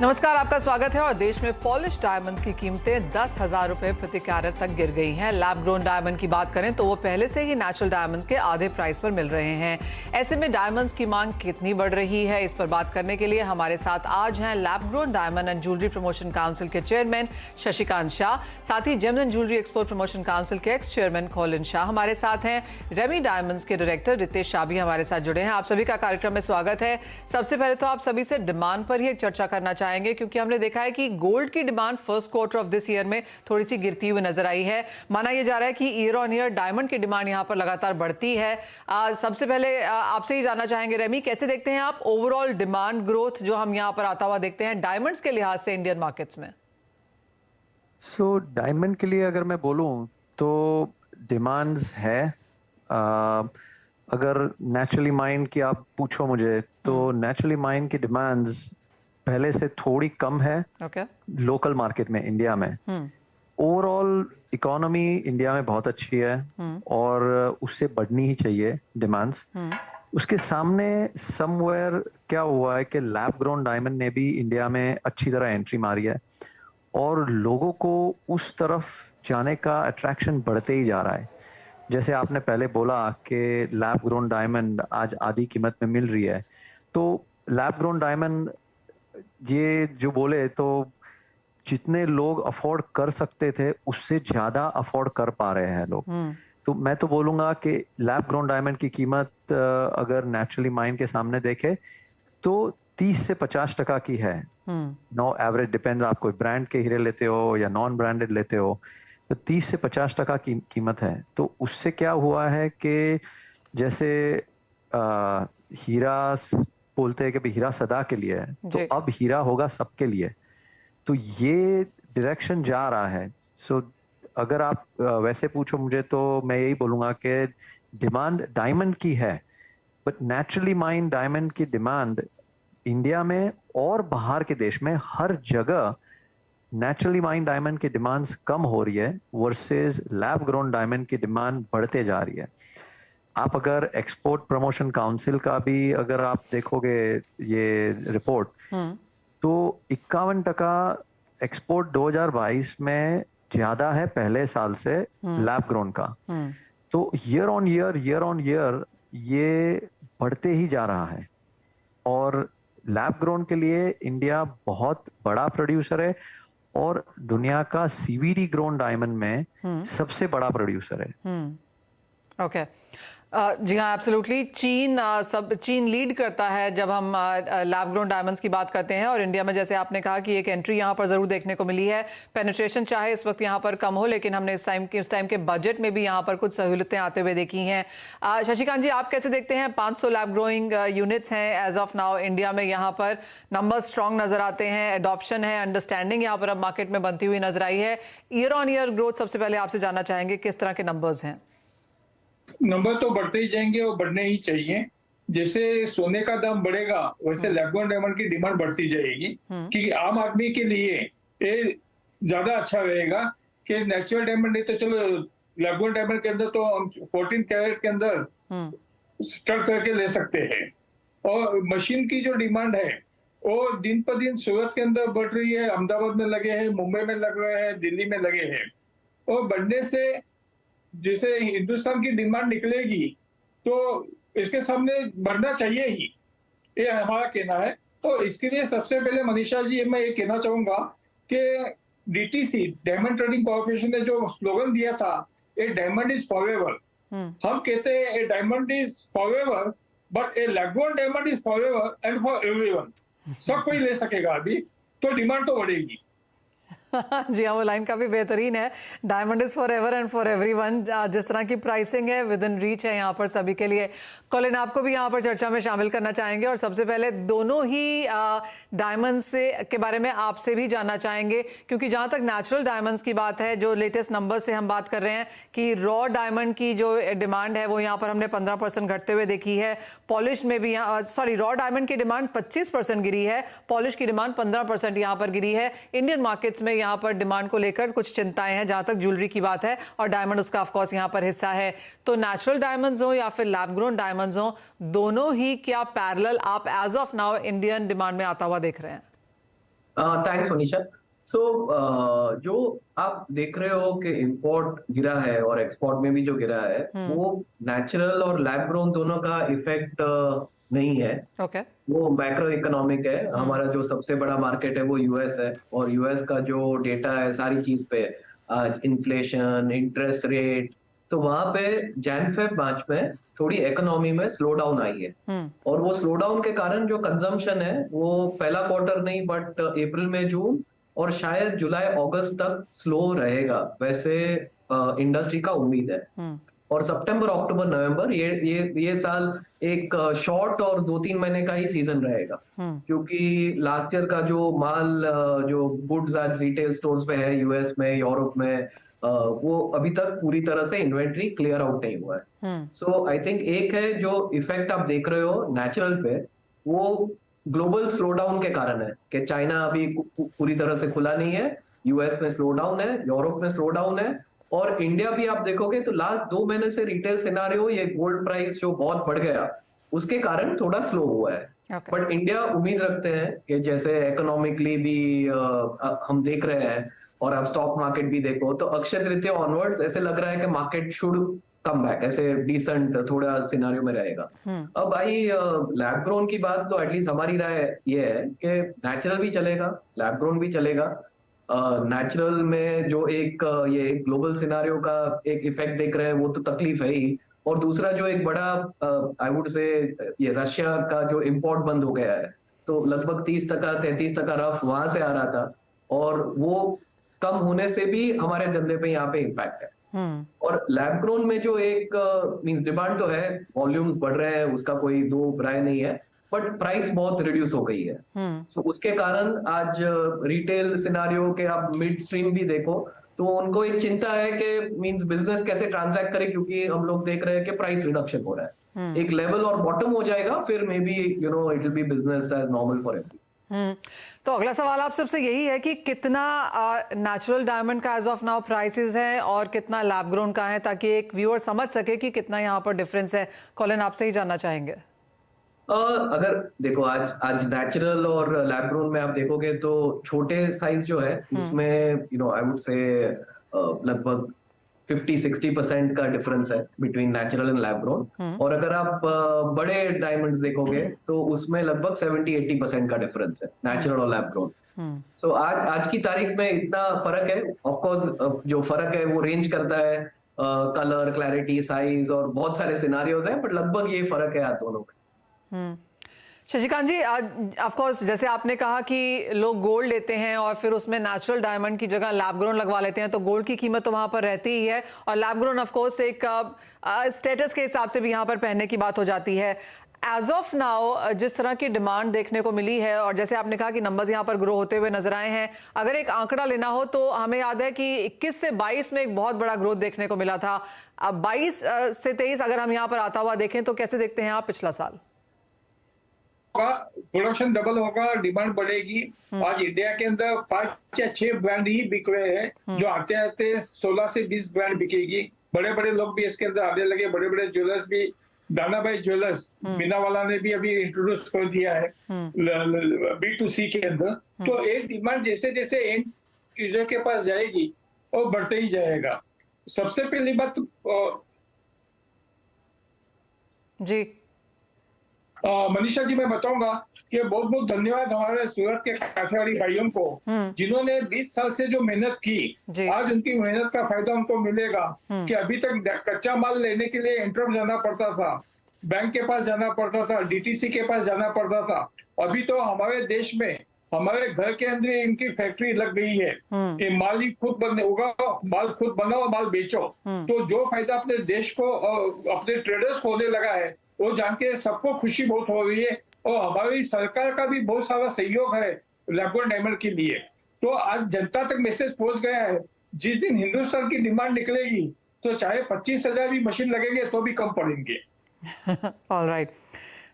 नमस्कार, आपका स्वागत है। और देश में पॉलिश डायमंड की कीमतें 10,000 रुपए प्रति कैरेट तक गिर गई हैं। लैब ग्रोन डायमंड की बात करें तो वो पहले से ही नेचुरल डायमंड्स के आधे प्राइस पर मिल रहे हैं। ऐसे में डायमंड्स की मांग कितनी बढ़ रही है, इस पर बात करने के लिए हमारे साथ आज हैं lab grown diamond and jewellery promotion council के चेयरमैन शशिकांत शाह, साथ ही gem and jewellery export promotion council के एक्स चेयरमैन खोलिन शाह। हमारे साथ हैं रेमी डायमंड्स के डायरेक्टर रितेश शाह भी हमारे साथ जुड़े हैं। आप सभी का कार्यक्रम में स्वागत है। सबसे पहले तो आप सभी से डिमांड पर ही एक चर्चा करना चाहेंगे, क्योंकि हमने देखा है कि गोल्ड की demand first quarter of this year में थोड़ी सी गिरती हुई नजर आई है। माना यह जा रहा है कि ईयर ऑन ईयर डायमंड की डिमांड यहां पर लगातार बढ़ती है। सबसे पहले आपसे ही जानना चाहेंगे रेमी, कैसे देखते हैं आप ओवरऑल डिमांड ग्रोथ जो हम यहां पर आता हुआ देखते हैं डायमंड्स के लिहाज से इंडियन मार्केट्स में? डायमंड के लिए अगर मैं बोलूं तो डिमांड्स है। अगर नेचुरली माइन की आप पूछो मुझे तो नेचुरली माइन की डिमांड्स पहले से थोड़ी कम है लोकल मार्केट में, इंडिया में। ओवरऑल इकोनॉमी इंडिया में बहुत अच्छी है और उससे बढ़नी ही चाहिए डिमांड्स। उसके सामने समवेयर क्या हुआ है कि लैब ग्रोन डायमंड ने भी इंडिया में अच्छी तरह एंट्री मारी है और लोगों को उस तरफ जाने का अट्रैक्शन बढ़ते ही जा रहा है। जैसे आपने पहले बोला कि लैब ग्रोन डायमंड आज आधी कीमत में मिल रही है, तो लैब ग्रोन डायमंड ये जो बोले तो जितने लोग अफोर्ड कर सकते थे उससे ज्यादा अफोर्ड कर पा रहे हैं लोग। तो मैं तो बोलूंगा कि लैब ग्रोन डायमंड की कीमत अगर नेचुरली माइन के सामने देखे तो 30 से 50% की है। नो एवरेज डिपेंड, आप कोई ब्रांड के हीरे लेते हो या नॉन ब्रांडेड लेते हो, तो 30 से 50% की कीमत है। तो उससे क्या हुआ है कि जैसे हीरा बोलते हैं कि हीरा सदा के लिए है, तो अब हीरा होगा सबके लिए। तो ये डायरेक्शन जा रहा है। अगर आप वैसे पूछो मुझे तो मैं यही बोलूंगा कि डिमांड डायमंड की है, बट नेचुरली माइन डायमंड की डिमांड इंडिया में और बाहर के देश में हर जगह नेचुरली माइन डायमंड की डिमांड्स कम हो रही है वर्सेस लैब ग्रोन डायमंड की डिमांड बढ़ते जा रही है। आप अगर एक्सपोर्ट प्रमोशन काउंसिल का भी अगर आप देखोगे ये रिपोर्ट, तो 51% एक्सपोर्ट 2022 में ज्यादा है पहले साल से लैब ग्रोन का। तो ईयर ऑन ईयर ये बढ़ते ही जा रहा है और लैब ग्रोन के लिए इंडिया बहुत बड़ा प्रोड्यूसर है और दुनिया का सीवीडी ग्रोन डायमंड में सबसे बड़ा प्रोड्यूसर है। ओके, जी हाँ, एब्सोल्युटली। चीन लीड करता है जब हम लैब ग्रोन डायमंड्स की बात करते हैं। और इंडिया में जैसे आपने कहा कि एक एंट्री यहाँ पर ज़रूर देखने को मिली है। पेनिट्रेशन चाहे इस वक्त यहाँ पर कम हो, लेकिन हमने उस टाइम के बजट में भी यहाँ पर कुछ सहूलतें आते हुए देखी हैं। शशिकांत जी, आप कैसे देखते हैं? 500 लैब ग्रोइंग यूनिट्स हैं एज ऑफ नाउ इंडिया में। यहाँ पर नंबर स्ट्रॉन्ग नजर आते हैं, एडॉप्शन है, अंडरस्टैंडिंग यहाँ पर अब मार्केट में बनती हुई नजर आई है। ईयर ऑन ईयर ग्रोथ सबसे पहले आपसे जानना चाहेंगे, किस तरह के नंबर्स हैं? नंबर तो बढ़ते ही जाएंगे और बढ़ने ही चाहिए। जैसे सोने का दाम बढ़ेगा वैसे लैब ग्रोन डायमंड की डिमांड बढ़ती जाएगी, कि आम आदमी के लिए ये ज्यादा अच्छा रहेगा कि नेचुरल डायमंड नहीं तो चलो लैब ग्रोन डायमंड के अंदर तो हम 14 कैरेट के अंदर स्टड करके ले सकते हैं। और मशीन की जो डिमांड है वो दिन पर दिन सूरत के अंदर बढ़ रही है, अहमदाबाद में लगे हैं, मुंबई में लग रहे हैं, दिल्ली में लगे हैं। और बढ़ने से जैसे हिंदुस्तान की डिमांड निकलेगी तो इसके सामने बढ़ना चाहिए ही, ये हमारा कहना है। तो इसके लिए सबसे पहले मनीषा जी मैं ये कहना चाहूंगा कि डीटीसी डायमंड ट्रेडिंग कॉर्पोरेशन ने जो स्लोगन दिया था, ए डायमंड इज फॉरएवर, हम कहते हैं a diamond is forever but a lab grown diamond is forever and for everyone. सब कोई ले सकेगा अभी, तो डिमांड तो बढ़ेगी। जी हाँ, वो लाइन काफ़ी बेहतरीन है। Diamond is for ever and for everyone. जिस तरह की प्राइसिंग है विद इन रीच है यहाँ पर सभी के लिए। कॉलिन, आपको भी यहाँ पर चर्चा में शामिल करना चाहेंगे और सबसे पहले दोनों ही डायमंड्स से के बारे में आपसे भी जानना चाहेंगे, क्योंकि जहाँ तक नेचुरल डायमंड्स की बात है, जो लेटेस्ट नंबर से हम बात कर रहे हैं कि रॉ डायमंड की जो डिमांड है वो यहाँ पर हमने 15% घटते हुए देखी है। पॉलिश में भी रॉ डायमंड की डिमांड 25% गिरी है, पॉलिश की डिमांड 15% यहाँ पर गिरी है। इंडियन मार्केट्स में यहाँ पर डिमांड को लेकर कुछ चिंताएं हैं जहां तक ज्वेलरी की बात है, और डायमंड उसका ऑफ कोर्स यहाँ पर हिस्सा है। तो नेचुरल डायमंड्स हो या फिर लैब ग्रोन डायमंड्स हो, दोनों ही क्या पैरेलल आप as of now Indian demand में आता हुआ देख रहे हैं? थैंक्स मनीषा। जो आप देख रहे हो कि इंपोर्ट गिरा है और एक्सपोर्ट में भी जो गिरा है वो नेचुरल और लैब ग्रोन दोनों का इफेक्ट नहीं है। वो मैक्रो इकोनॉमिक है। हमारा जो सबसे बड़ा मार्केट है वो यूएस है, और यूएस का जो डेटा है सारी चीज पे, इन्फ्लेशन, इंटरेस्ट रेट, तो वहां पे जैन फेब मार्च में थोड़ी इकोनॉमी में स्लो डाउन आई है। और वो स्लो डाउन के कारण जो कंजम्पशन है वो पहला क्वार्टर नहीं बट अप्रैल में जून और शायद जुलाई अगस्त तक स्लो रहेगा, वैसे इंडस्ट्री का उम्मीद है। और सितंबर अक्टूबर नवंबर ये साल एक शॉर्ट और 2-3 महीने का ही सीजन रहेगा, क्योंकि लास्ट ईयर का जो माल जो गुड्स आज रिटेल स्टोर्स पे है यूएस में, यूरोप में, वो अभी तक पूरी तरह से इन्वेंट्री क्लियर आउट नहीं हुआ है। सो आई थिंक एक है जो इफेक्ट आप देख रहे हो नेचुरल पे, वो ग्लोबल स्लो डाउन के कारण है कि चाइना अभी पूरी तरह से खुला नहीं है, यूएस में स्लो डाउन है, यूरोप में स्लो डाउन है, और इंडिया भी आप देखोगे तो लास्ट 2 महीने से रिटेल सिनारियो, ये गोल्ड प्राइस जो बहुत बढ़ गया उसके कारण थोड़ा स्लो हुआ है। बट इंडिया उम्मीद रखते हैं कि जैसे इकोनॉमिकली भी हम देख रहे हैं, और आप स्टॉक मार्केट भी देखो तो अक्षय तृतीया ऑनवर्ड्स ऐसे लग रहा है कि मार्केट शुड कम बैक, ऐसे डिसेंट थोड़ा सिनारियो में रहेगा। अब आई लैब ग्रोन की बात, तो एटलीस्ट हमारी राय ये है कि नेचुरल भी चलेगा, लैब ग्रोन भी चलेगा। नेचुरल में जो एक ये ग्लोबल सिनारियो का एक इफेक्ट देख रहे हैं वो तो तकलीफ है ही, और दूसरा जो एक बड़ा आई वुड से ये रशिया का जो इंपोर्ट बंद हो गया है, तो लगभग 30% 33% रफ वहां से आ रहा था, और वो कम होने से भी हमारे धंधे पे यहाँ पे इम्पैक्ट है। और लैब ग्रोन में जो एक मींस डिमांड तो है, वॉल्यूम्स बढ़ रहे हैं, उसका कोई दो राय नहीं है, बट प्राइस बहुत रिड्यूस हो गई है। सो उसके कारण आज रिटेल सिनारियो के आप मिड स्ट्रीम भी देखो तो उनको एक चिंता है कि मींस बिजनेस कैसे ट्रांजैक्ट करे, क्योंकि हम लोग देख रहे हैं कि प्राइस रिडक्शन हो रहा है। एक लेवल और बॉटम हो जाएगा, फिर may be it will be business as normal for every. तो अगला सवाल आप सबसे यही है कि कितना नेचुरल डायमंड का एज ऑफ नाउ प्राइसेस है और कितना लैब ग्रोन का है, ताकि एक व्यूअर समझ सके कि कितना यहाँ पर डिफरेंस है। कॉलिन, आपसे ही जानना चाहेंगे। अगर देखो आज नेचुरल और लैब ग्रोन में आप देखोगे तो छोटे साइज जो है उसमें आई वुड से लगभग 50-60% का डिफरेंस है between natural and lab grown. और अगर आप बड़े डायमंड्स देखोगे तो उसमें लगभग 70-80% का डिफरेंस है नेचुरल और लैब ग्रोन। सो आज की तारीख में इतना फर्क है। ऑफ कोर्स जो फर्क है वो रेंज करता है कलर, क्लैरिटी, साइज और बहुत सारे सिनारियोज हैं, बट लगभग ये फर्क है दोनों में। शशिकांत जी, ऑफ कोर्स जैसे आपने कहा कि लोग गोल्ड लेते हैं और फिर उसमें नेचुरल डायमंड की जगह लैब ग्रोन लगवा लेते हैं, तो गोल्ड की कीमत तो वहां पर रहती ही है, और लैब ग्रोन ऑफ कोर्स एक स्टेटस के हिसाब से भी यहाँ पर पहनने की बात हो जाती है। एज ऑफ नाउ जिस तरह की डिमांड देखने को मिली है, और जैसे आपने कहा कि नंबर्स यहाँ पर ग्रो होते हुए नजर आए हैं, अगर एक आंकड़ा लेना हो तो हमें याद है कि 21 से 22 में एक बहुत बड़ा ग्रोथ देखने को मिला था। अब 22 से 23 अगर हम यहाँ पर आता हुआ देखें तो कैसे देखते हैं आप पिछला साल? प्रोडक्शन डबल होगा, डिमांड बढ़ेगी। आज इंडिया के अंदर 5 या 6 ब्रांड ही बिक रहे हैं, जो आते आते 16 से 20 ब्रांड बिकेगी। बड़े बड़े लोग भी इसके अंदर आने लगे, बड़े बड़े ज्वेलर्स भी। दानाबाई ज्वेलर्स मीनावाला ने भी अभी इंट्रोड्यूस कर दिया है B2C के अंदर। तो एक डिमांड जैसे जैसे एंड यूजर के पास जाएगी वो बढ़ते ही जाएगा। सबसे पहली बात जी मनीषा जी मैं बताऊंगा कि बहुत बहुत धन्यवाद हमारे सूरत के काठियावाड़ी भाइयों को, जिन्होंने 20 साल से जो मेहनत की, आज उनकी मेहनत का फायदा उनको मिलेगा। कि अभी तक कच्चा माल लेने के लिए इंटरव्यू जाना पड़ता था, बैंक के पास जाना पड़ता था, डीटीसी के पास जाना पड़ता था। अभी तो हमारे देश में हमारे घर के अंदर इनकी फैक्ट्री लग गई है। ये माल ही खुद उगाओ, माल खुद बनाओ, माल बेचो। तो जो फायदा अपने देश को अपने ट्रेडर्स को होने लगा है वो जान के सबको खुशी बहुत हो रही है, और हमारी सरकार का भी बहुत सारा सहयोग है लैब ग्रोन डायमंड के लिए। तो आज जनता तक मैसेज पहुंच गया है, जिस दिन हिंदुस्तान की डिमांड निकलेगी तो चाहे 25,000 भी मशीन लगेंगे तो भी कम पड़ेंगे। ऑलराइट,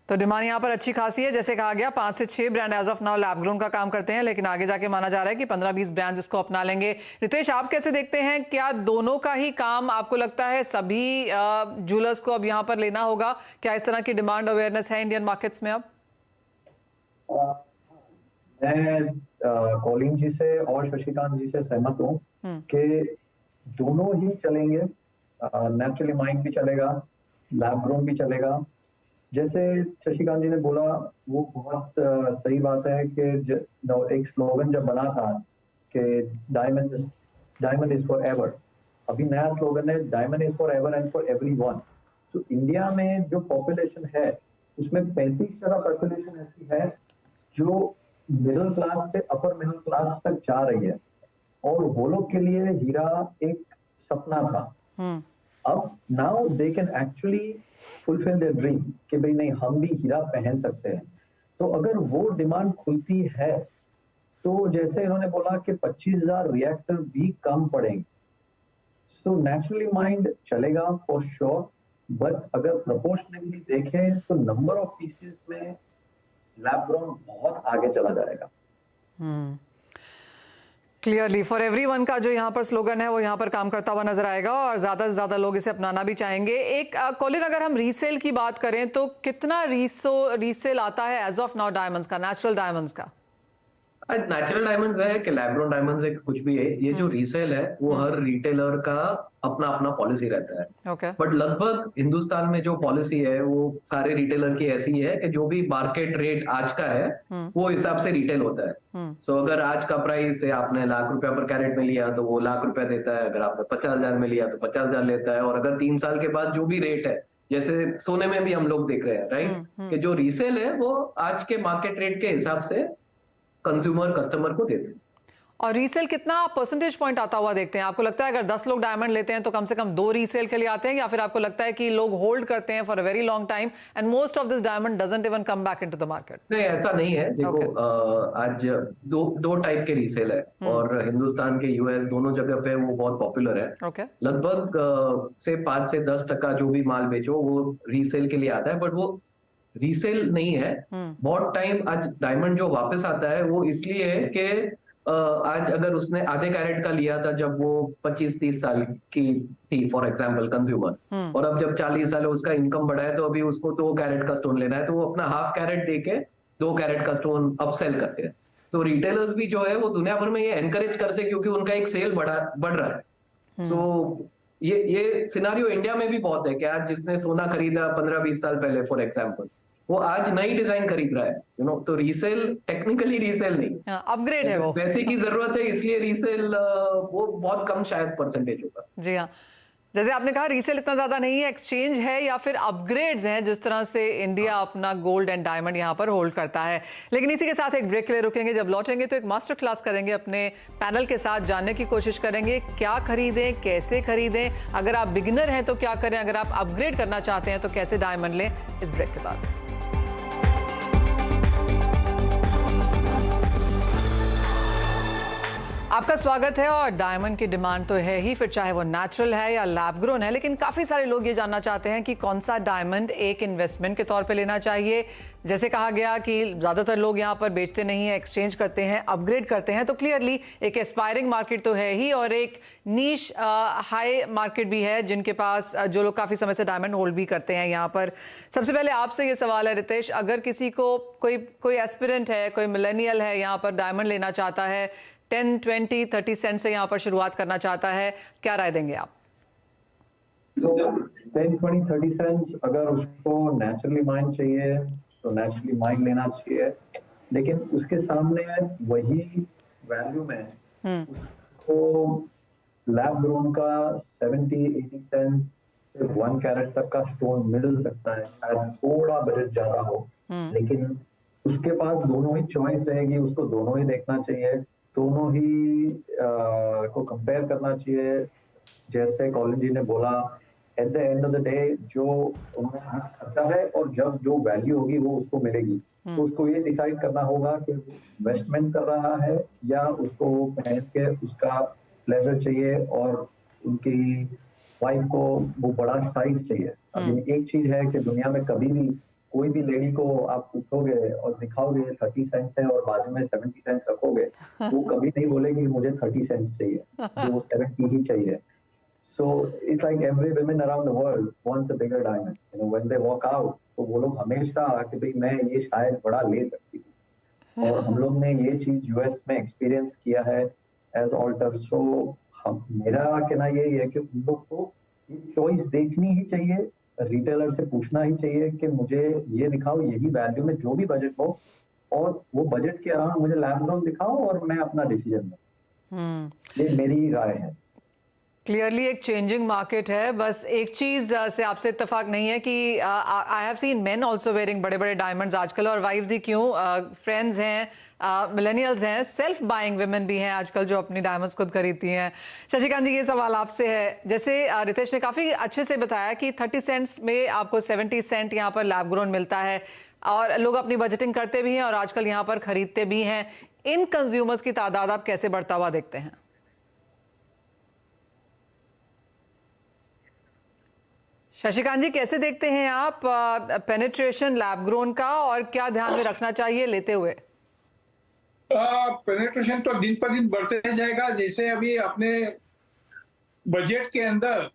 तो डिमांड यहाँ पर अच्छी खासी है। जैसे कहा गया 5 से 6 brand as of now lab grown का काम करते हैं, लेकिन आगे जाके माना जा रहा है कि 15-20 ब्रांड इसको अपना लेंगे। रितेश, आप कैसे देखते हैं, क्या दोनों का ही काम आपको लगता है सभी ज्वेलर्स को अब यहाँ पर लेना होगा? क्या इस तरह की डिमांड अवेयरनेस है इंडियन मार्केट्स में अब? मैं कॉलिंग जी से और शशिकांत जी से सहमत हूँ कि दोनों ही चलेंगे। नेचुरली माइंड भी चलेगा, लैब ग्रोन भी चलेगा। जैसे शशिकांत जी ने बोला वो बहुत सही बात है कि एक स्लोगन जब बना था कि डायमंड इज फॉर एवर, अभी नया स्लोगन है diamond is for ever and for everyone. तो इंडिया में जो पॉपुलेशन है उसमें 35% पॉपुलेशन ऐसी है जो मिडिल क्लास से अपर मिडिल क्लास तक जा रही है, और वो लोग के लिए हीरा एक सपना था। अब now they can actually fulfil their dream कि भाई नहीं, हम भी हीरा पहन सकते हैं। तो अगर वो डिमांड खुलती है तो जैसे इन्होंने बोला कि 25,000 रिएक्टर भी कम पड़ेंगे, सो नेचुरली माइंड चलेगा फॉर श्योर। बट अगर प्रोपोर्शनली देखें तो नंबर ऑफ पीसेस में लैब ग्रोन बहुत आगे चला जाएगा। क्लियरली फॉर एवरीवन का जो यहाँ पर स्लोगन है वो यहाँ पर काम करता हुआ नजर आएगा और ज्यादा से ज्यादा लोग इसे अपनाना भी चाहेंगे। एक कॉलिन, अगर हम रीसेल की बात करें तो कितना रीसेल आता है एज ऑफ नाउ डायमंड्स का, नेचुरल डायमंड्स का? नेचुरल डायमंड्स है कि लैब ग्रोन डायमंड्स है, कुछ भी है, ये जो रीसेल है वो हर रिटेलर का अपना अपना पॉलिसी रहता है। Okay. बट लगभग हिंदुस्तान में जो पॉलिसी है वो सारे रिटेलर की ऐसी है कि जो भी मार्केट रेट आज का है वो हिसाब से रिटेल होता है। सो अगर आज का प्राइस है आपने ₹1,00,000 पर कैरेट में लिया तो वो ₹1,00,000 देता है, अगर आपने 50,000 में लिया तो 50,000 लेता है, और अगर 3 साल के बाद जो भी रेट है, जैसे सोने में भी हम लोग देख रहे हैं राइट, कि जो रीसेल है वो आज के मार्केट रेट के हिसाब से कंज्यूमर कस्टमर को देते हैं। और रीसेल कितना परसेंटेज पॉइंट आता हुआ देखते हैं? आपको लगता है अगर 10 लोग डायमंड लेते हैं तो कम से कम 2 रीसेल के लिए आते हैं, या फिर आपको लगता है कि लोग होल्ड करते हैं for a very long time and most of this diamond doesn't even come back into the market? नहीं, ऐसा नहीं है। देखो आज दो टाइप के रीसेल है और हिंदुस्तान के यूएस दोनों जगह पे वो बहुत पॉपुलर है। लगभग से 5 से 10% जो भी माल बेचो वो रीसेल के लिए आता है, बट वो रीसेल नहीं है। बहुत टाइम आज डायमंड जो वापस आता है वो इसलिए है कि आज अगर उसने आधे कैरेट का लिया था जब वो 25-30 साल की थी फॉर एग्जांपल कंज्यूमर, और अब जब 40 साल है उसका इनकम बढ़ा है तो अभी उसको 2 कैरेट का स्टोन लेना है, तो वो अपना हाफ कैरेट देके 2 कैरेट का स्टोन अपसेल करते हैं। तो रिटेलर्स भी जो है वो दुनिया भर में ये एनकरेज करते हैं क्योंकि उनका एक सेल बढ़ रहा है। सो ये सिनारियो इंडिया में भी बहुत है कि आज जिसने सोना खरीदा 15-20 साल पहले फॉर एग्जाम्पल, वो आज नई डिजाइन खरीद रहा है, तो रीसेल टेक्निकली रीसेल नहीं, अपग्रेड है वो, पैसे की जरूरत है, इसलिए रीसेल वो बहुत कम शायद परसेंटेज होगा। जी हाँ, जैसे आपने कहा रीसेल इतना ज्यादा नहीं है, एक्सचेंज है या फिर अपग्रेड्स हैं, जिस तरह से इंडिया अपना गोल्ड एंड डायमंड यहाँ पर होल्ड करता है। लेकिन इसी के साथ एक ब्रेक के लिए रुकेंगे, जब लौटेंगे तो एक मास्टर क्लास करेंगे, अपने पैनल के साथ जानने की कोशिश करेंगे क्या खरीदें, कैसे खरीदें, अगर आप बिगिनर हैं तो क्या करें, अगर आप अपग्रेड करना चाहते हैं तो कैसे डायमंड लें। इस ब्रेक के बाद आपका स्वागत है। और डायमंड की डिमांड तो है ही, फिर चाहे वो नेचुरल है या लैब ग्रोन है, लेकिन काफ़ी सारे लोग ये जानना चाहते हैं कि कौन सा डायमंड एक इन्वेस्टमेंट के तौर पे लेना चाहिए। जैसे कहा गया कि ज़्यादातर लोग यहाँ पर बेचते नहीं हैं, एक्सचेंज करते हैं, अपग्रेड करते हैं, तो क्लियरली एक एस्पायरिंग मार्केट तो है ही और एक नीश हाई मार्केट भी है जिनके पास जो लोग काफ़ी समय से डायमंड होल्ड भी करते हैं। यहाँ पर सबसे पहले आपसे ये सवाल है रितेश, अगर किसी को कोई एस्पिरेंट है, कोई मिलेनियल है, यहाँ पर डायमंड लेना चाहता है, 10, 20, 30 सेंट से यहाँ पर शुरुआत करना चाहता है, क्या राय देंगे आप? तो 10, 20, 30 सेंट्स अगर उसको नेचुरली माइंड चाहिए तो नेचुरली माइंड लेना चाहिए, लेकिन उसके सामने वही वैल्यू में उसको लैब ग्रोन का 70-80 सेंट्स से 1 कैरेट तक का स्टोन मिल सकता है, शायद थोड़ा बजट ज्यादा हो, लेकिन उसके पास दोनों ही चॉइस रहेगी, उसको दोनों ही देखना चाहिए, दोनों ही को कंपेयर करना चाहिए। जैसे कॉलिन जी ने बोला, at the end of the day जो उन्होंने खर्चा है और जब जो वैल्यू होगी वो उसको मिलेगी, तो उसको ये डिसाइड करना होगा कि इन्वेस्टमेंट कर रहा है या उसको वो पहन के उसका प्लेजर चाहिए और उनकी वाइफ को वो बड़ा साइज चाहिए। अभी एक चीज है कि दुनिया में कभी भी कोई भी लेडी को आप पूछोगे और दिखाओगे 30 सेंट्स है और बाजू में 70 सेंट्स रखोगे, वो कभी नहीं बोलेगी मुझे 30 सेंट्स चाहिए, वो 70 ही चाहिए। So it's like every women around the world wants a bigger diamond. When they walk out, तो वो लोग हमेशा कि भाई मैं ये शायद बड़ा ले सकती हूँ। और हम लोग ने ये चीज यूएस में एक्सपीरियंस किया है एज ऑल्टर। सो हम मेरा कहना यही है कि उन लोग को चॉइस देखनी ही चाहिए, रिटेलर से पूछना ही चाहिए कि मुझे ये दिखाओ, यही वैल्यू में जो भी बजट हो, और वो बजट के अराउंड मुझे लैब ग्रोन दिखाओ और मैं अपना डिसीजन लूं। ये मेरी राय है। क्लियरली एक चेंजिंग मार्केट है। बस एक चीज से आपसे इत्तेफाक नहीं है कि I have seen main also wearing बड़े बड़े डायमंड्स आजकल, और वाइफ्स ही क्यों, फ्रेंड्स हैं, मिलेनियल्स हैं, सेल्फ बाइंग विमेन भी हैं आजकल जो अपनी डायमंड्स खुद खरीदती हैं। शशिकांत जी, ये सवाल आपसे है। जैसे रितेश ने काफ़ी अच्छे से बताया कि 30 सेंट्स में आपको 70 सेंट यहाँ पर लैब ग्रोन मिलता है, और लोग अपनी बजटिंग करते भी हैं और आजकल यहाँ पर खरीदते भी हैं। इन कंज्यूमर्स की तादाद आप कैसे बढ़ता हुआ देखते हैं? शशिकांत जी, कैसे देखते हैं आप पेनिट्रेशन लैब ग्रोन का, और क्या ध्यान में रखना चाहिए लेते हुए? पेनिट्रेशन तो दिन पर दिन बढ़ते जाएगा। जैसे अभी अपने बजट के अंदर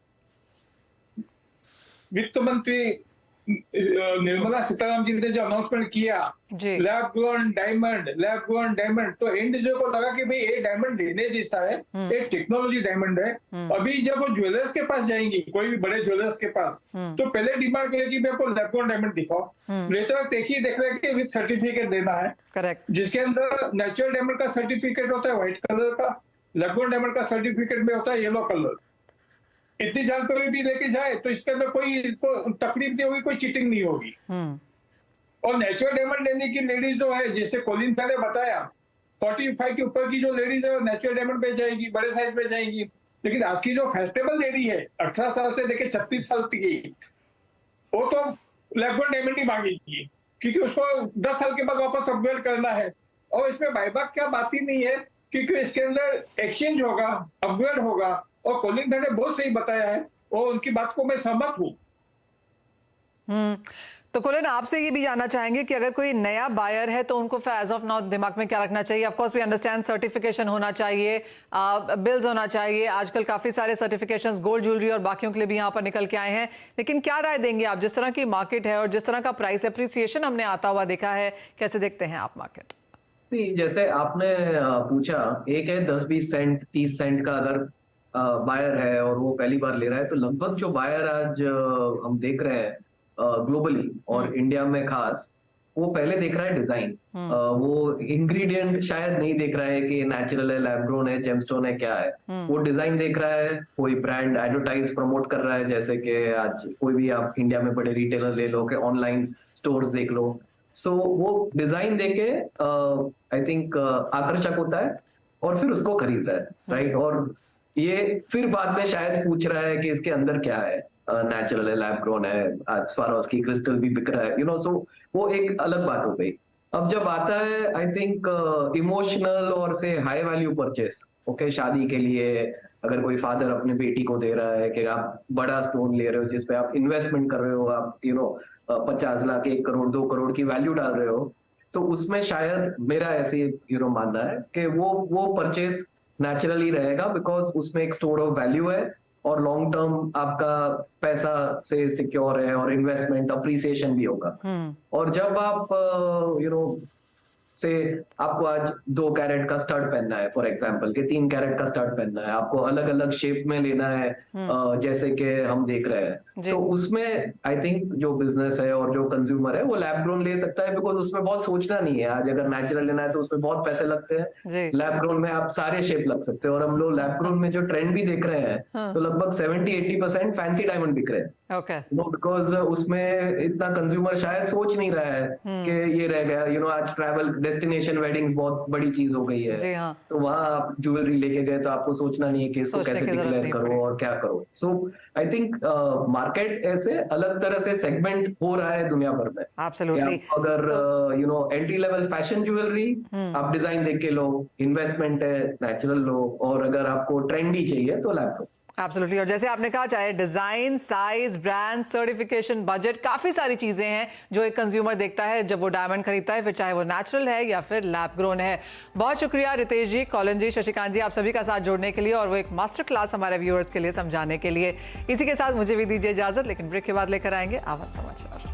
वित्त मंत्री निर्मला सीतारामन जी ने जो अनाउंसमेंट किया, लैब ग्रोन डायमंड, तो इंडिविजुअल को लगा कि भाई ये डायमंड लेने जैसा है, ये टेक्नोलॉजी डायमंड है। अभी जब वो ज्वेलर्स के पास जाएंगी, कोई भी बड़े ज्वेलर्स के पास, तो पहले डिमांड करेगी मेरे को लैब ग्रोन डायमंड दिखाओ। लेटर देख रहे कि विद सर्टिफिकेट देना है, करेक्ट, जिसके अंदर नेचुरल डायमंड का सर्टिफिकेट होता है व्हाइट कलर का, लैब ग्रोन डायमंड का सर्टिफिकेट में होता है येलो कलर। इतनी जानकारी भी लेके जाए तो इसके अंदर कोई तकलीफ नहीं होगी, कोई चीटिंग नहीं होगी। और नेचुरल डायमंड लेने की लेडीज जो है, जैसे कोलिन ने बताया, 45 के ऊपर की जो लेडीज है वो नेचुरल डायमंड पे जाएगी, बड़े साइज पे जाएंगी। लेकिन आज की जो फैशनेबल लेडी है 18 साल से लेके 36 साल तक की, वो तो लैब ग्रोन डायमंड ही मांगेगी, क्योंकि उसको 10 साल के बाद वापस अपग्रेड करना है। और इसमें बायबैक क्या बात ही नहीं है, क्योंकि इसके अंदर एक्सचेंज होगा, अपग्रेड होगा। और कोलिन ने बहुत सही बताया है, और उनकी बात को मैं सहमत हूँ। तो कोलिन, आपसे ये भी जानना चाहेंगे कि अगर कोई नया बायर है तो उनको एज ऑफ नाउ दिमाग में क्या रखना चाहिए? Of course we understand certification होना चाहिए, बिल्स होना चाहिए। आजकल काफी सारे सर्टिफिकेशंस गोल्ड ज्वेलरी और बाकियों के लिए भी यहाँ पर निकल के आए हैं, लेकिन क्या राय देंगे आप, जिस तरह की मार्केट है और जिस तरह का प्राइस एप्रिसिएशन हमने आता हुआ देखा है, कैसे देखते हैं आप मार्केट? जैसे आपने पूछा, एक है 10-20 सेंट 30 सेंट का अगर बायर है और वो पहली बार ले रहा है, तो लगभग जो बायर आज हम देख रहे हैं ग्लोबली और इंडिया में खास, वो पहले देख रहा है डिजाइन। वो इंग्रेडिएंट शायद नहीं देख रहा है कि नेचुरल है, लैब ग्रोन है, जेमस्टोन है, क्या है। वो डिजाइन देख रहा है, कोई ब्रांड एडवर्टाइज प्रमोट कर रहा है, जैसे कि आज कोई भी आप इंडिया में बड़े रिटेलर ले लो, कि ऑनलाइन स्टोर्स देख लो। सो वो डिजाइन देके आई थिंक आकर्षक होता है और फिर उसको खरीद रहा है, राइट। और ये फिर बाद में शायद पूछ रहा है कि इसके अंदर क्या है, नेचुरल है, लैब ग्रोन है, स्वारोस्की क्रिस्टल भी बिक रहा है, यू नो। सो वो एक अलग बात हो गई। अब जब आता है आई थिंक इमोशनल और से हाई वैल्यू परचेस, ओके, शादी के लिए अगर कोई फादर अपने बेटी को दे रहा है कि आप बड़ा स्टोन ले रहे हो जिसपे आप इन्वेस्टमेंट कर रहे हो, आप 50 लाख 1 करोड़ 2 करोड़ की वैल्यू डाल रहे हो, तो उसमें शायद मेरा ऐसे मानना है कि वो परचेस नेचुरली रहेगा, बिकॉज उसमें एक स्टोर ऑफ वैल्यू है और लॉन्ग टर्म आपका पैसा से सिक्योर है और इन्वेस्टमेंट अप्रिसिएशन भी होगा। और जब आप से आपको आज 2 कैरेट का स्टड पहनना है, फॉर एग्जांपल, के 3 कैरेट का स्टड पहनना है, आपको अलग अलग शेप में लेना है, जैसे कि हम देख रहे हैं, तो उसमें आई थिंक जो बिजनेस है और जो कंज्यूमर है वो लैब ग्रोन ले सकता है, बिकॉज उसमें बहुत सोचना नहीं है। आज अगर नेचुरल लेना है तो उसमें बहुत पैसे लगते हैं, लैब ग्रोन में आप सारे शेप लग सकते हैं। और हम लोग लैब ग्रोन में जो ट्रेंड भी देख रहे हैं, तो लगभग 70-80% फैंसी डायमंड बिक रहे हैं, बिकॉज उसमें इतना कंज्यूमर शायद सोच नहीं रहा है कि ये रह गया। आज ट्रैवल डेस्टिनेशन वेडिंग्स बहुत बड़ी चीज हो गई है, तो वहां आप ज्वेलरी लेके गए तो आपको सोचना नहीं है कि इसको कैसे डिक्लेयर करो और क्या करो। सो आई थिंक मार्केट ऐसे अलग तरह से सेगमेंट हो रहा है दुनिया भर में। एब्सोल्युटली। अगर एंट्री लेवल फैशन ज्वेलरी आप डिजाइन देख के लो, इन्वेस्टमेंट है नेचुरल लो, और अगर आपको ट्रेंडी चाहिए तो लैपटॉप। एब्सोल्युटली। और जैसे आपने कहा, चाहे design, size, brand, certification, budget, काफी सारी चीजें हैं जो एक कंज्यूमर देखता है जब वो डायमंड खरीदता है, फिर चाहे वो नेचुरल है या फिर लैब ग्रोन है। बहुत शुक्रिया रितेश जी, कॉलिन जी, शशिकांत जी, आप सभी का साथ जोड़ने के लिए और वो एक मास्टर क्लास हमारे व्यूअर्स के लिए समझाने के लिए। इसी के साथ मुझे भी दीजिए इजाजत, लेकिन ब्रेक के बाद लेकर आएंगे आवाज समाचार।